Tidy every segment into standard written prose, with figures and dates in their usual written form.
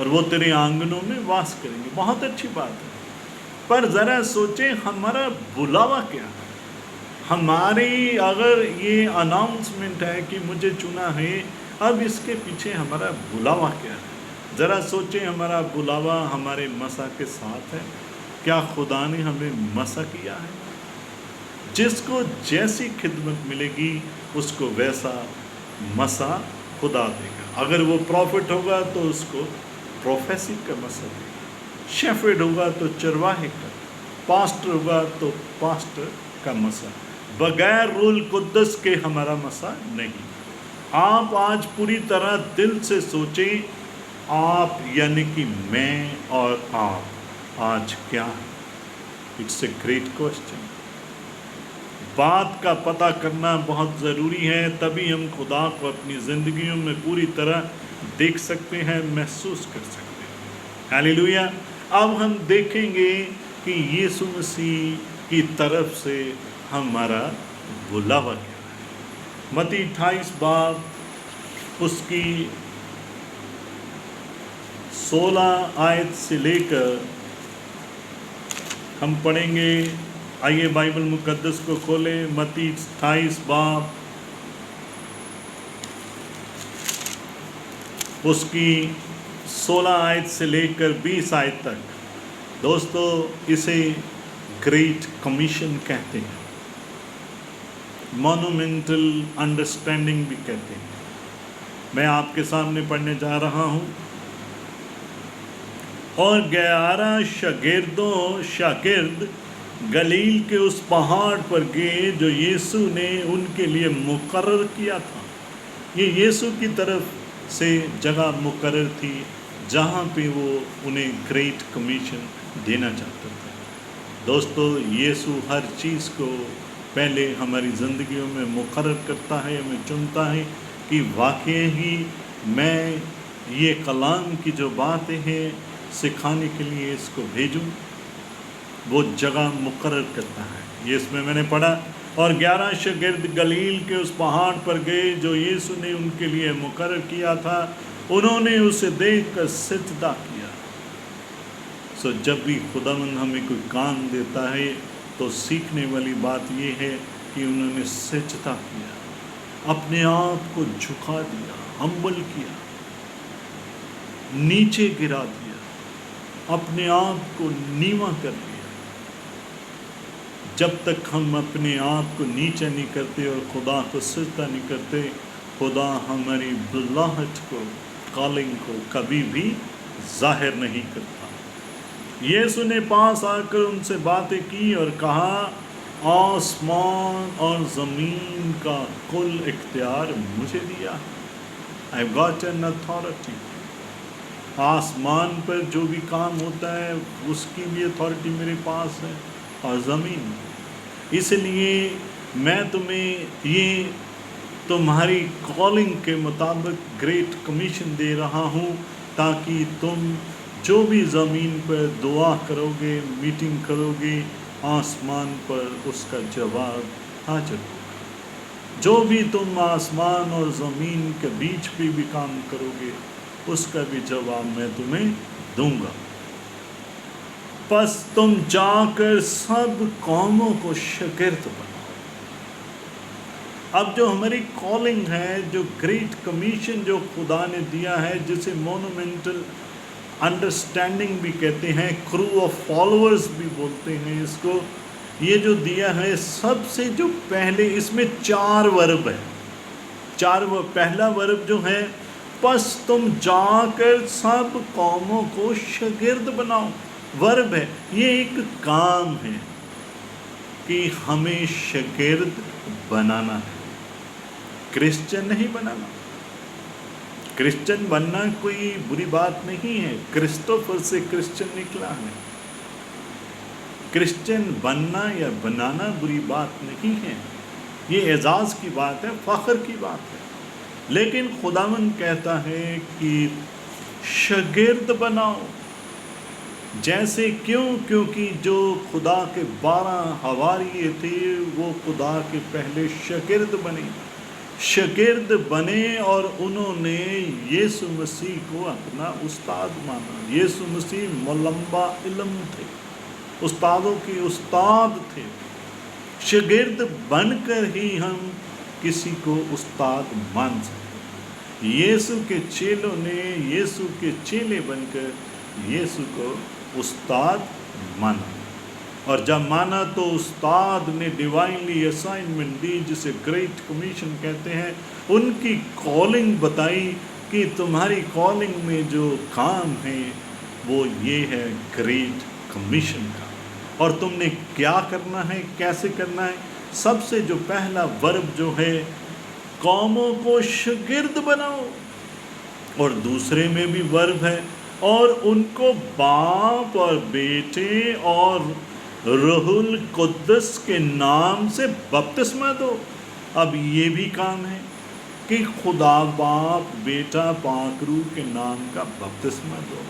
اور وہ تیرے آنگنوں میں واس کریں گے۔ بہت اچھی بات ہے، پر ذرا سوچیں ہمارا بلاوا کیا ہے؟ ہماری اگر یہ اناؤنسمنٹ ہے کہ مجھے چنا ہے، اب اس کے پیچھے ہمارا بلاوا کیا ہے؟ ذرا سوچیں ہمارا بلاوا ہمارے مسا کے ساتھ ہے؟ کیا خدا نے ہمیں مسا کیا ہے؟ جس کو جیسی خدمت ملے گی اس کو ویسا مسا خدا دے گا۔ اگر وہ پروفٹ ہوگا تو اس کو پروفیسی کا مسا دے گا، شیفرڈ ہوگا تو چرواہے کا، پاسٹر ہوگا تو پاسٹر کا مسا۔ بغیر روح القدس کے ہمارا مسا نہیں۔ آپ آج پوری طرح دل سے سوچیں، آپ یعنی کہ میں اور آپ آج کیا ہے؟ It's a great question. بات کا پتہ کرنا بہت ضروری ہے، تبھی ہم خدا کو اپنی زندگیوں میں پوری طرح دیکھ سکتے ہیں، محسوس کر سکتے ہیں۔ ہیلیلویا۔ اب ہم دیکھیں گے کہ یسوع مسیح کی طرف سے ہمارا بلاوا کیا ہے۔ متی 28 باب اس کی 16 آیت سے لے کر ہم پڑھیں گے۔ آئیے بائبل مقدس کو کھولیں، متی 28 باب اس کی 16 آیت سے لے کر 20 آیت تک۔ دوستو اسے گریٹ کمیشن کہتے ہیں، مونومنٹل انڈرسٹینڈنگ بھی کہتے ہیں۔ میں آپ کے سامنے پڑھنے جا رہا ہوں۔ اور 11 شاگرد گلیل کے اس پہاڑ پر گئے جو یسوع نے ان کے لیے مقرر کیا تھا۔ یہ یسوع کی طرف سے جگہ مقرر تھی جہاں پہ وہ انہیں گریٹ کمیشن دینا چاہتا تھا۔ دوستو یسوع ہر چیز کو پہلے ہماری زندگیوں میں مقرر کرتا ہے، ہمیں چنتا ہے کہ واقعی ہی میں یہ کلام کی جو باتیں ہیں سکھانے کے لیے اس کو بھیجوں۔ وہ جگہ مقرر کرتا ہے۔ یہ اس میں نے پڑھا، اور 11 شاگرد گلیل کے اس پہاڑ پر گئے جو یسوع نے ان کے لیے مقرر کیا تھا، انہوں نے اسے دیکھ کر سجدہ کیا۔ جب بھی خداوند ہمیں کوئی کام دیتا ہے تو سیکھنے والی بات یہ ہے کہ انہوں نے سجدہ کیا، اپنے آپ کو جھکا دیا، ہمبل کیا، نیچے گرا دیا، اپنے آپ کو نیواں کر دیا۔ جب تک ہم اپنے آپ کو نیچے نہیں کرتے اور خدا کو سجدہ نہیں کرتے، خدا ہماری بلاہٹ کو، کالنگ کو کبھی بھی ظاہر نہیں کرتا۔ یسوع نے پاس آ کر ان سے باتیں کی اور کہا، آسمان اور زمین کا کل اختیار مجھے دیا ہے۔ I've got an authority۔ آسمان پر جو بھی کام ہوتا ہے اس کی بھی اتھارٹی میرے پاس ہے، اور زمین۔ اس لیے میں تمہیں یہ تمہاری کالنگ کے مطابق گریٹ کمیشن دے رہا ہوں، تاکہ تم جو بھی زمین پر دعا کرو گے، میٹنگ کرو گے، آسمان پر اس کا جواب حاضر ہوگا۔ جو بھی تم آسمان اور زمین کے بیچ پہ بھی کام کرو گے اس کا بھی جواب میں تمہیں دوں گا۔ پس تم جا کر سب قوموں کو شاگرد بناؤ۔ اب جو ہماری کالنگ ہے، جو گریٹ کمیشن جو خدا نے دیا ہے، جسے مونومنٹل انڈرسٹینڈنگ بھی کہتے ہیں، کرو آف فالوورز بھی بولتے ہیں اس کو، یہ جو دیا ہے سب سے جو پہلے اس میں 4 ورب ہے۔ پہلا ورب جو ہے، پس تم جا کر سب قوموں کو شاگرد بناؤ، ورب ہے۔ یہ ایک کام ہے کہ ہمیں شاگرد بنانا ہے، کرسچن نہیں بنانا۔ کرسچن بننا کوئی بری بات نہیں ہے، کرسٹوفر سے کرسچن نکلا ہے۔ کرسچن بننا یا بنانا بری بات نہیں ہے، یہ اعزاز کی بات ہے، فخر کی بات ہے۔ لیکن خداوند کہتا ہے کہ شاگرد بناؤ۔ جیسے کیونکہ جو خدا کے 12 حواریے تھے وہ خدا کے پہلے شاگرد بنے۔ شاگرد بنے اور انہوں نے یسوع مسیح کو اپنا استاد مانا۔ یسوع مسیح ملمبا علم تھے، استادوں کے استاد تھے۔ شاگرد بن کر ہی ہم کسی کو استاد مان سکتے۔ یسوع کے چیلوں نے یسوع کے چیلے بن کر یسوع کو استاد مانا، اور جب مانا تو استاد نے ڈیوائنلی اسائنمنٹ دی، جسے گریٹ کمیشن کہتے ہیں۔ ان کی کالنگ بتائی کہ تمہاری کالنگ میں جو کام ہے وہ یہ ہے گریٹ کمیشن کا، اور تم نے کیا کرنا ہے، کیسے کرنا ہے۔ سب سے جو پہلا ورب جو ہے، قوموں کو شاگرد بناؤ، اور دوسرے میں بھی ورب ہے، اور ان کو باپ اور بیٹے اور روح القدس کے نام سے بپتسمہ دو۔ اب یہ بھی کام ہے کہ خدا باپ بیٹا پاک روح کے نام کا بپتسمہ دو۔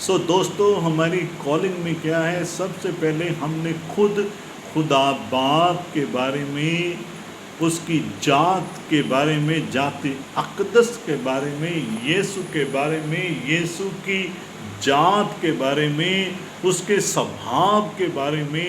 سو دوستو، ہماری کالنگ میں کیا ہے؟ سب سے پہلے ہم نے خود خدا باپ کے بارے میں، اس کی ذات کے بارے میں، ذات اقدس کے بارے میں، یسوع کے بارے میں، یسوع کی ذات کے بارے میں، اس کے سبھاؤ کے بارے میں،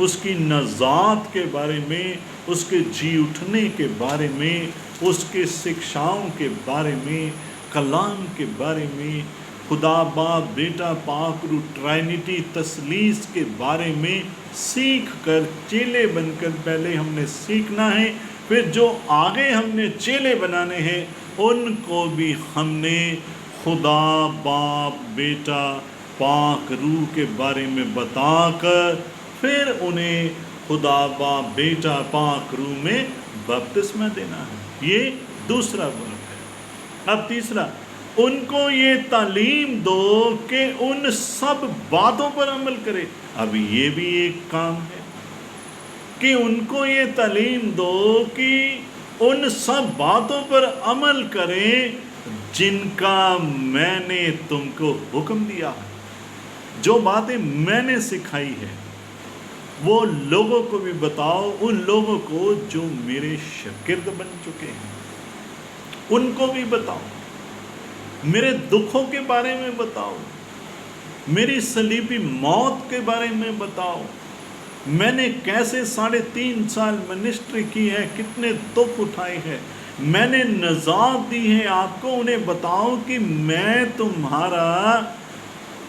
اس کی نجات کے بارے میں، اس کے جی اٹھنے کے بارے میں، اس کے شکشاؤں کے بارے میں، کلام کے بارے میں، خدا باپ بیٹا پاک روح ٹرائنٹی تثلیث کے بارے میں سیکھ کر چیلے بن کر پہلے ہم نے سیکھنا ہے۔ پھر جو آگے ہم نے چیلے بنانے ہیں ان کو بھی ہم نے خدا باپ بیٹا پاک روح کے بارے میں بتا کر پھر انہیں خدا باپ بیٹا پاک روح میں بپتسمہ دینا ہے۔ یہ دوسرا ورب ہے۔ اب تیسرا، ان کو یہ تعلیم دو کہ ان سب باتوں پر عمل کرے۔ اب یہ بھی ایک کام ہے کہ ان کو یہ تعلیم دو کہ ان سب باتوں پر عمل کریں جن کا میں نے تم کو حکم دیا ہے۔ جو باتیں میں نے سکھائی ہے وہ لوگوں کو بھی بتاؤ، ان لوگوں کو جو میرے شاگرد بن چکے ہیں ان کو بھی بتاؤ، میرے دکھوں کے بارے میں بتاؤ، میری صلیبی موت کے بارے میں بتاؤ، میں نے کیسے 3.5 سال منسٹری کی ہے، کتنے دکھ اٹھائے ہیں، میں نے نجات دی ہے آپ کو۔ انہیں بتاؤ کہ میں تمہارا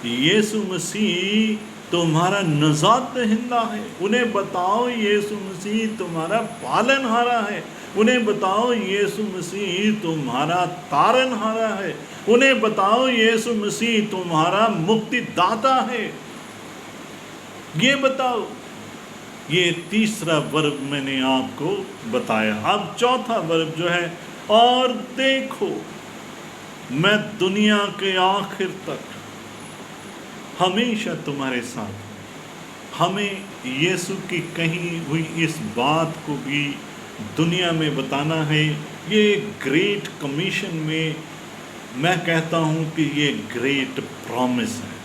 یسوع مسیح تمہارا نجات دہندہ ہے۔ انہیں بتاؤ یسوع مسیح تمہارا پالن ہارا ہے۔ انہیں بتاؤ یسوع مسیح تمہارا تارن ہارا ہے۔ انہیں بتاؤ یسوع مسیح تمہارا مکتی داتا ہے۔ یہ بتاؤ۔ یہ تیسرا ورب میں نے آپ کو بتایا۔ اب چوتھا ورب جو ہے، اور دیکھو میں دنیا کے آخر تک ہمیشہ تمہارے ساتھ ہوں۔ ہمیں یسوع کی کہی ہوئی اس بات کو بھی دنیا میں بتانا ہے۔ یہ گریٹ کمیشن میں کہتا ہوں کہ یہ گریٹ پرومس ہے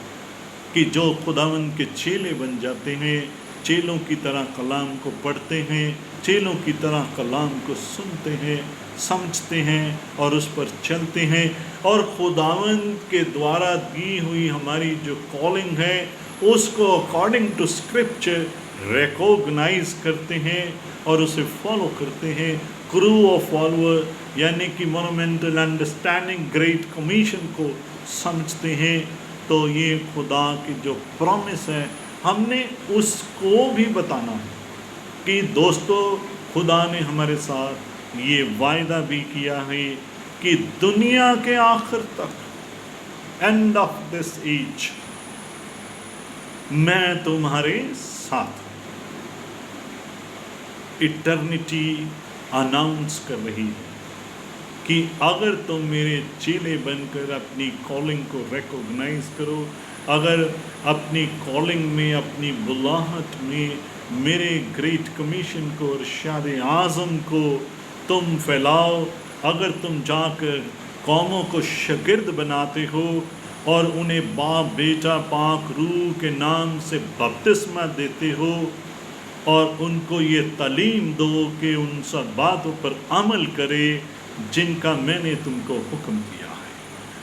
کہ جو خداوند کے چیلے بن جاتے ہیں، چیلوں کی طرح کلام کو پڑھتے ہیں، چیلوں کی طرح کلام کو سنتے ہیں، سمجھتے ہیں اور اس پر چلتے ہیں، اور خداوند کے دوارا دی ہوئی ہماری جو کالنگ ہے اس کو اکارڈنگ ٹو اسکرپچر ریکوگنائز کرتے ہیں اور اسے فالو کرتے ہیں۔ کرو آف فالوور یعنی کہ مونومنٹل انڈرسٹینڈنگ گریٹ کمیشن کو سمجھتے ہیں۔ تو یہ خدا کی جو پرومس ہے ہم نے اس کو بھی بتانا ہے کہ دوستو، خدا نے ہمارے ساتھ یہ وعدہ بھی کیا ہے کہ دنیا کے آخر تک، اینڈ آف دس ایج، میں تمہارے ساتھ ہوں۔ ایٹرنیٹی اناؤنس کر رہی ہے کہ اگر تم میرے چیلے بن کر اپنی کالنگ کو ریکوگنائز کرو، اگر اپنی کالنگ میں، اپنی بلاہٹ میں میرے گریٹ کمیشن کو، ارشاد اعظم کو تم پھیلاؤ، اگر تم جا کر قوموں کو شاگرد بناتے ہو اور انہیں باپ بیٹا پاک روح کے نام سے بپتسمہ دیتے ہو، اور ان کو یہ تعلیم دو کہ ان سب باتوں پر عمل کرے جن کا میں نے تم کو حکم دیا ہے،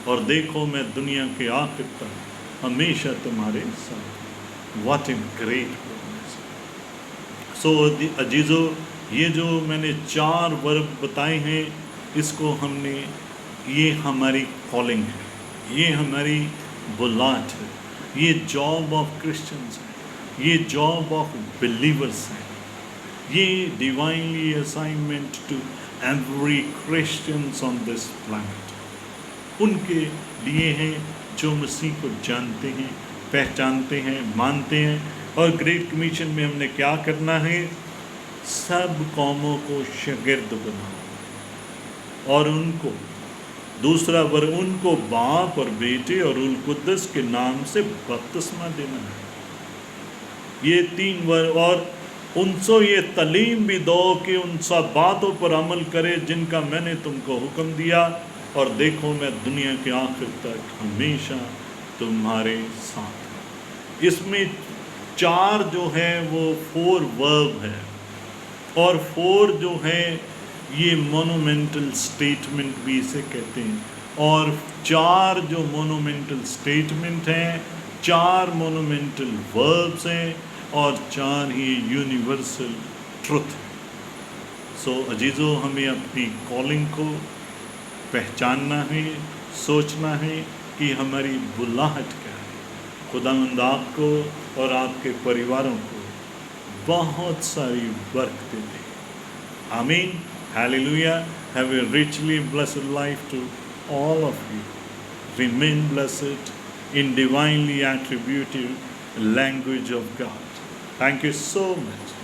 اور دیکھو میں دنیا کے آخر تک ہمیشہ تمہارے ساتھ۔ What a great promise. So عزیزو، یہ جو میں نے 4 ورب بتائے ہیں، اس کو ہم نے، یہ ہماری کالنگ ہے، یہ ہماری بلاٹ ہے، یہ جاب آف کرسچنز ہے، یہ جاب آف بلیورس ہے، یہ divinely assignment to every Christians on this planet, ان کے لیے ہیں جو مسیح کو جانتے ہیں، پہچانتے ہیں، مانتے ہیں۔ اور گریٹ کمیشن میں ہم نے کیا کرنا ہے؟ سب قوموں کو شاگرد بناؤ، اور ان کو دوسرا ان کو باپ اور بیٹے اور روح القدس کے نام سے بپتسمہ دینا ہے۔ یہ 3 اور ان سے یہ تعلیم بھی دو کہ ان سب باتوں پر عمل کرے جن کا میں نے تم کو حکم دیا، اور دیکھو میں دنیا کے آخر تک ہمیشہ تمہارے ساتھ ہوں۔ اس میں 4 جو ہے وہ 4 ورب ہے، اور 4 جو ہے یہ مونومنٹل سٹیٹمنٹ بھی اسے کہتے ہیں، اور 4 جو مونومنٹل سٹیٹمنٹ ہیں، 4 مونومنٹل وربس ہیں، اور 4 ہی یونیورسل ٹروتھ ہیں۔ سو عزیزو، ہمیں اپنی کالنگ کو پہچاننا ہے، سوچنا ہے کہ ہماری بلاہٹ کیا ہے۔ خداوند آپ کو اور آپ کے پریواروں کو بہت ساری برکتیں دے۔ آمین۔ Hallelujah. Have a richly blessed life to all of you. Remain blessed in divinely attributed language of God. Thank you so much.